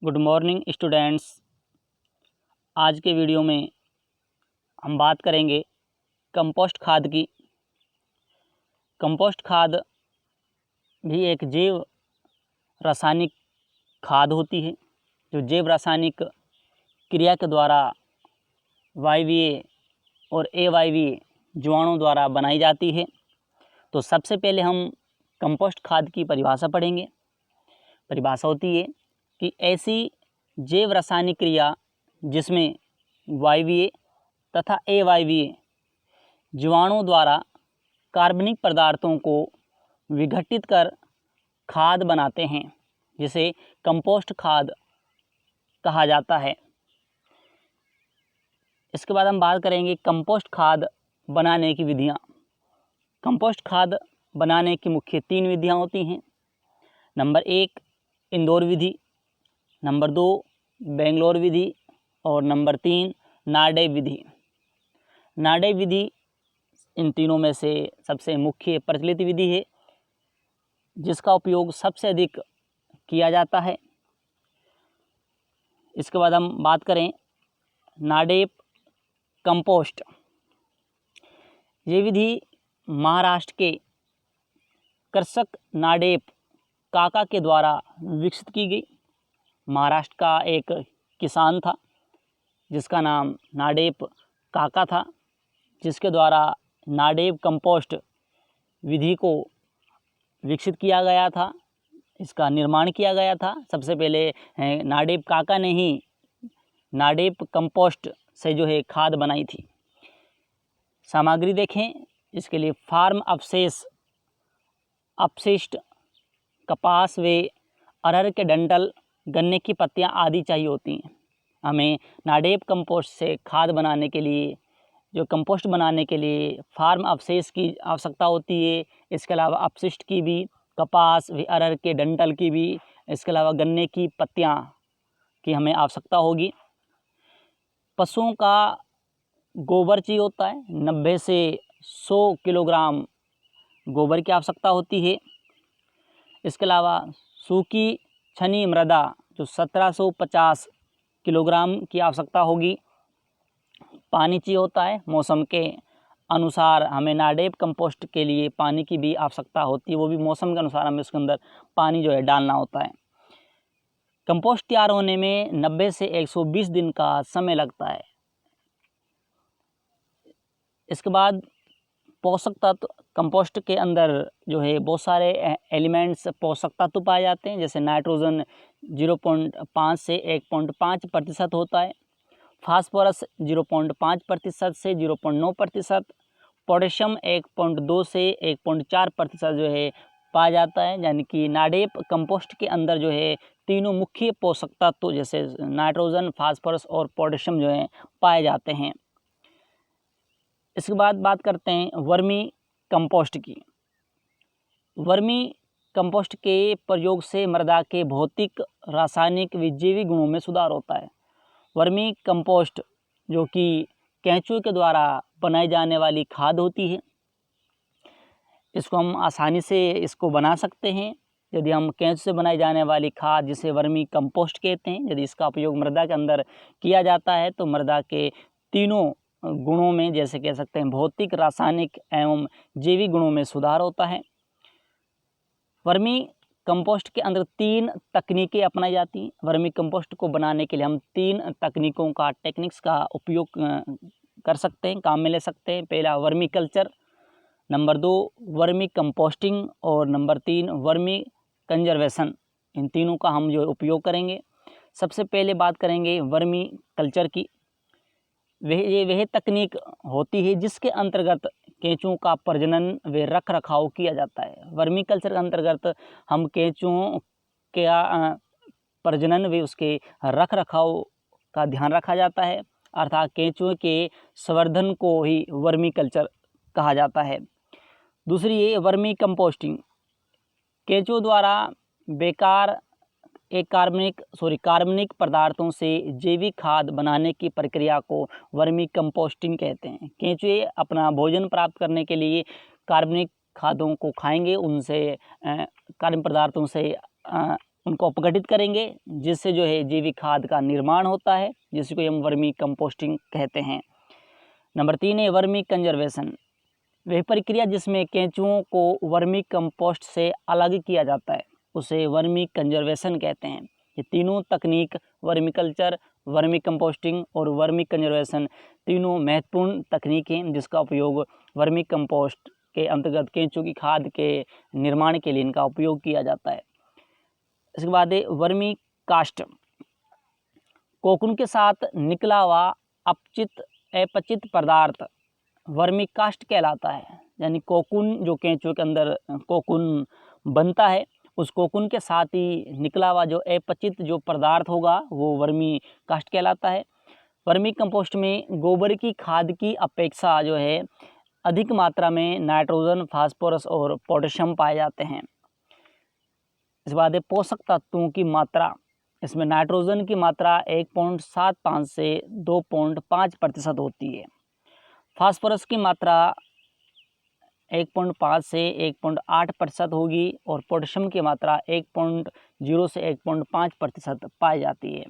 Good morning students. आज के video में हम बात करेंगे कंपोस्ट खाद की। कंपोस्ट खाद भी एक जैव रासायनिक खाद होती है जो जैव रासायनिक क्रिया के द्वारा वायवीय और अवायवीय जीवाणुओं द्वारा बनाई जाती है। तो सबसे पहले हम कंपोस्ट खाद की परिभाषा पढ़ेंगे। परिभाषा होती है कि ऐसी जैव रासायनिक क्रिया जिसमें वायवीय तथा अवायवीय जीवाणुओं द्वारा कार्बनिक पदार्थों को विघटित कर खाद बनाते हैं, जिसे कंपोस्ट खाद कहा जाता है। इसके बाद हम बात करेंगे कंपोस्ट खाद बनाने की विधियाँ। कंपोस्ट खाद बनाने की मुख्य 3 विधियाँ होती हैं। नंबर 1 इंदौर विधि, नंबर 2 बेंगलोर विधि और नंबर 3 नार्डेव विधि। नार्डेव विधि इन तीनों में से सबसे मुख्य प्रचलित विधि है, जिसका उपयोग सबसे अधिक किया जाता है। इसके बाद हम बात करें नार्डेव कंपोस्ट। ये विधि महाराष्ट्र के कृषक नार्डेव काका के द्वारा विकसित की गई। महाराष्ट्र का एक किसान था जिसका नाम नार्डेव काका था, जिसके द्वारा नार्डेव कंपोस्ट विधि को विकसित किया गया था, इसका निर्माण किया गया था। सबसे पहले नार्डेव काका ने ही नार्डेव कंपोस्ट से जो है खाद बनाई थी। सामग्री देखें, इसके लिए फार्म अपशिष्ट, कपास व अरहर के डंठल, गन्ने की पत्तियां आदि चाहिए होती हैं। हमें नार्डेव कंपोस्ट से खाद बनाने के लिए, जो कंपोस्ट बनाने के लिए फार्म अवशेष की आवश्यकता होती है। इसके अलावा अपशिष्ट की भी, कपास व अरहर के डंठल की भी, इसके अलावा गन्ने की पत्तियां की हमें आवश्यकता होगी। पशुओं का गोबर चाहिए होता है। 90 से 100 किलोग्राम गोबर की आवश्यकता होती है। इसके अलावा सूखी छनी मृदा जो 1750 किलोग्राम की आवश्यकता होगी। पानी चाहिए होता है। मौसम के अनुसार हमें नार्डेव कंपोस्ट के लिए पानी की भी आवश्यकता होती है, वो भी मौसम के अनुसार हमें उसके अंदर पानी जो है डालना होता है। कंपोस्ट तैयार होने में 90 से 120 दिन का समय लगता है। इसके बाद पोषक तत्व, कंपोस्ट के अंदर जो है बहुत सारे एलिमेंट्स पोषक तत्व पाए जाते हैं, जैसे नाइट्रोजन 0.5 से 1.5% होता है, फास्फोरस 0.5% से 0.9%, पोटेशियम 1.2 से 1.4% जो है पाया जाता है। यानी कि नार्डेव कंपोस्ट के अंदर जो है तीनों मुख्य पोषक तत्व जैसे नाइट्रोजन, फास्फोरस और पोटेशियम जो है पाए जाते हैं। इसके बाद बात करते हैं वर्मी कंपोस्ट की। वर्मी कंपोस्ट के प्रयोग से मृदा के भौतिक, रासायनिक व जैविक गुणों में सुधार होता है। वर्मी कंपोस्ट जो कि केंचुए के द्वारा बनाई जाने वाली खाद होती है, इसको हम आसानी से इसको बना सकते हैं। यदि हम केंचुए से बनाई जाने वाली खाद, जिसे वर्मी कंपोस्ट कहते हैं, यदि इसका उपयोग मृदा के अंदर किया जाता है तो मृदा के तीनों गुणों में, जैसे कह सकते हैं भौतिक, रासायनिक एवं जैविक गुणों में सुधार होता है। वर्मी कंपोस्ट के अंदर 3 तकनीकें अपनाई जाती हैं। वर्मी कंपोस्ट को बनाने के लिए हम 3 तकनीकों का, टेक्निक्स का उपयोग कर सकते हैं, काम में ले सकते हैं। पहला vermi culture, number 2 vermi composting और नंबर 3 वर्मी कंजर्वेशन। इन तीनों का हम जो उपयोग करेंगे। सबसे पहले बात करेंगे वर्मी कल्चर की। वह तकनीक होती है जिसके अंतर्गत केंचुओं का प्रजनन व रख रखाव किया जाता है। वर्मी कल्चर के अंतर्गत हम केंचुओं के प्रजनन व उसके रख रखाव का ध्यान रखा जाता है, अर्थात केंचुओं के संवर्धन को ही वर्मी कल्चर कहा जाता है। दूसरी है वर्मी कंपोस्टिंग। केंचुओं द्वारा बेकार कार्बनिक पदार्थों से जैविक खाद बनाने की प्रक्रिया को वर्मी कंपोस्टिंग कहते हैं। केंचुए अपना भोजन प्राप्त करने के लिए कार्बनिक खादों को खाएंगे, उनसे कार्बनिक पदार्थों से उनको अपघटित करेंगे, जिससे जो है जैविक खाद का निर्माण होता है, जिसको हम वर्मी कंपोस्टिंग कहते हैं। नंबर 3 है वर्मी कंजर्वेशन। वह प्रक्रिया जिसमें केंचुओं को वर्मी कंपोस्ट से अलग किया जाता है, उसे वर्मी कंजर्वेशन कहते हैं। ये तीनों तकनीक वर्मी कल्चर, वर्मी कंपोस्टिंग और वर्मी कंजर्वेशन तीनों महत्वपूर्ण तकनीक हैं, जिसका उपयोग वर्मी कंपोस्ट के अंतर्गत केंचुओं की खाद के निर्माण के लिए इनका उपयोग किया जाता है। इसके बाद है वर्मी कास्ट। कोकून के साथ निकला हुआ अपचित पदार्थ वर्मी कास्ट कहलाता है। यानी कोकून जो केंचुए के अंदर कोकून बनता है, उस कोकून के साथ ही निकला हुआ जो अपचित जो पदार्थ होगा वो वर्मी कास्ट कहलाता है। वर्मी कंपोस्ट में गोबर की खाद की अपेक्षा जो है अधिक मात्रा में नाइट्रोजन, फास्फोरस और पोटेशियम पाए जाते हैं। इसके बाद है पोषक तत्वों की मात्रा। इसमें नाइट्रोजन की मात्रा 1.75 से 2.5% होती है। फास्फोरस की मात्रा 1.5 से 1.8% होगी और पोटेशियम की मात्रा 1.0 से 1.5% पाई जाती है।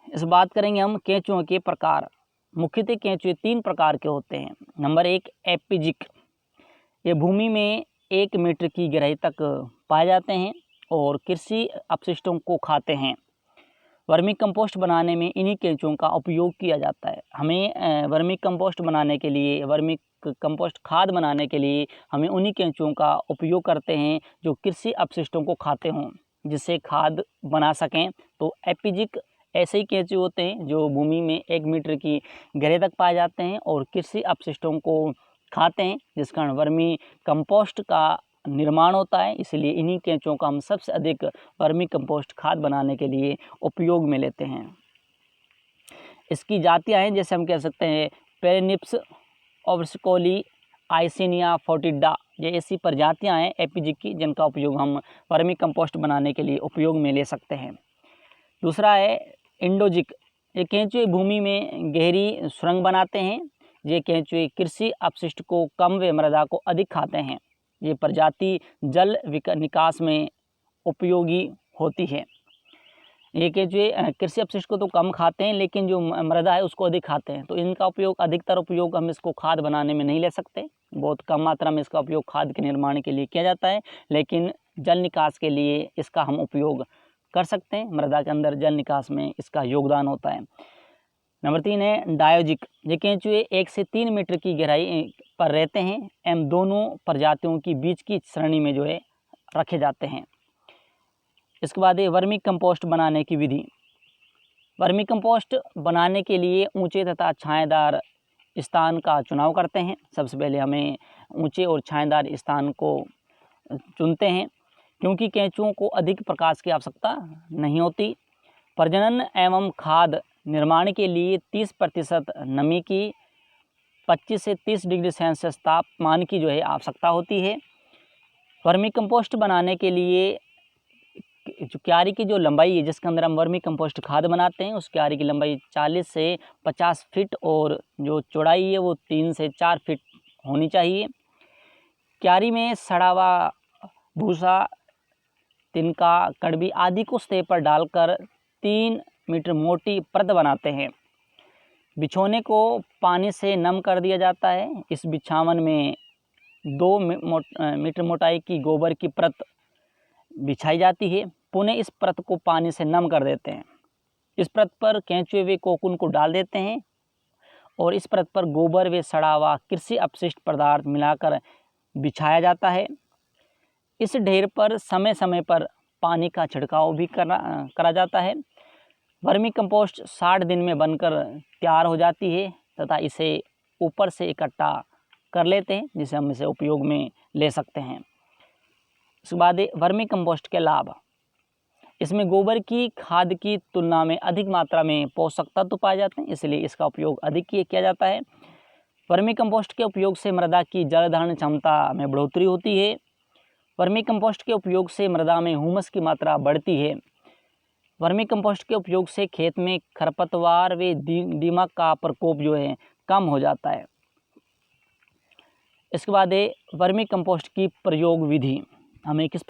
इस बात करेंगे हम केंचुओं के प्रकार। मुख्यतः केंचुए 3 प्रकार के होते हैं। नंबर 1 एपिजिक। ये भूमि में 1 मीटर की गहराई तक पाए जाते हैं और कृषि अपशिष्टों को खाते हैं। वर्मी कंपोस्ट बनाने में इन्हीं केंचुओं का उपयोग किया जाता है। हमें वर्मी कंपोस्ट बनाने के लिए, वर्मी कंपोस्ट खाद बनाने के लिए हमें उन्हीं केंचुओं का उपयोग करते हैं जो कृषि अपशिष्टों को खाते हों, जिससे खाद बना सकें। तो एपिजिक ऐसे ही केंचुए होते हैं जो भूमि में 1 मीटर की गहराई तक पाए जाते हैं और कृषि अपशिष्टों को खाते हैं, जिस कारण वर्मी कंपोस्ट का निर्माण होता है। इसलिए इन्हीं केंचुओं का हम सबसे अधिक वर्मी कंपोस्ट खाद बनाने के लिए उपयोग में लेते हैं। इसकी जातियां हैं, जैसे हम कह सकते हैं पेरेनिप्स ओब्स्कोली, आइसिनिया फोर्टिडा, ये ऐसी प्रजातियां हैं एपिजिक की जिनका उपयोग हम वर्मी कंपोस्ट बनाने के लिए उपयोग में ले सकते हैं। दूसरा है इंडोजिक। ये केंचुए भूमि में गहरी सुरंग बनाते हैं। ये केंचुए कृषि अपशिष्ट को कम व मृदा को अधिक खाते हैं। ये प्रजाति जल निकास में उपयोगी होती है। ये केंचुए कृषि अपशिष्ट को तो कम खाते हैं, लेकिन जो मृदा है उसको अधिक खाते हैं। तो इनका उपयोग, अधिकतर उपयोग हम इसको खाद बनाने में नहीं ले सकते। बहुत कम मात्रा में इसका उपयोग खाद के निर्माण के लिए किया जाता है, लेकिन जल निकास के लिए इसका हम उपयोग कर सकते हैं। मृदा के अंदर जल निकास में इसका योगदान होता है। नंबर 3 है डायोजिक। ये केंचुए 1 से 3 मीटर की गहराई पर रहते हैं एवं दोनों प्रजातियों की बीच की श्रेणी में जो है रखे जाते हैं। इसके बाद है वर्मी कंपोस्ट बनाने की विधि। वर्मी कंपोस्ट बनाने के लिए ऊंचे तथा छायादार स्थान का चुनाव करते हैं। सबसे पहले हमें ऊंचे और छायादार स्थान को चुनते हैं, क्योंकि केंचुओं को अधिक प्रकाश की आवश्यकता नहीं होती। प्रजनन एवं खाद निर्माण के लिए 30% नमी की, 25 से 30 डिग्री सेल्सियस तापमान की जो है आवश्यकता होती है। वर्मी कंपोस्ट बनाने के लिए जो क्यारी की जो लंबाई है जिसके अंदर हम वर्मी कंपोस्ट खाद बनाते हैं, उस क्यारी की लंबाई 40 से 50 फीट और जो चौड़ाई है वो 3 से 4 फीट होनी चाहिए। क्यारी में सड़ा हुआ भूसा, तिनका, कड़वी आदि को सतह पर डालकर 3 मीटर मोटी परत बनाते हैं। बिछौने को पानी से नम कर दिया जाता है। इस बिछावन में 2 मीटर मोटाई की गोबर की परत बिछाई जाती है। पुनः इस परत को पानी से नम कर देते हैं। इस परत पर केंचुए वे कोकून को डाल देते हैं और इस परत पर गोबर व सड़ा हुआ कृषि अपशिष्ट पदार्थ मिलाकर बिछाया जाता है। इस ढेर पर समय समय पर पानी का छिड़काव भी करा जाता है। वर्मी कंपोस्ट 60 दिन में बनकर तैयार हो जाती है तथा इसे ऊपर से इकट्ठा कर लेते हैं, जिसे हम इसे उपयोग में ले सकते हैं। इसके बाद वर्मी कंपोस्ट के लाभ। इसमें गोबर की खाद की तुलना में अधिक मात्रा में पोषक तत्व पाए जाते हैं, इसलिए इसका उपयोग अधिक किया जाता है। वर्मी कंपोस्ट के उपयोग से मृदा की जल धारण क्षमता में बढ़ोतरी होती है। वर्मी कंपोस्ट के उपयोग से मृदा में ह्यूमस की मात्रा बढ़ती है। वर्मी कंपोस्ट के उपयोग से खेत में खरपतवार व दीमक का प्रकोप जो है कम हो जाता है। इसके बाद है वर्मी कंपोस्ट की प्रयोग विधि। हमें किस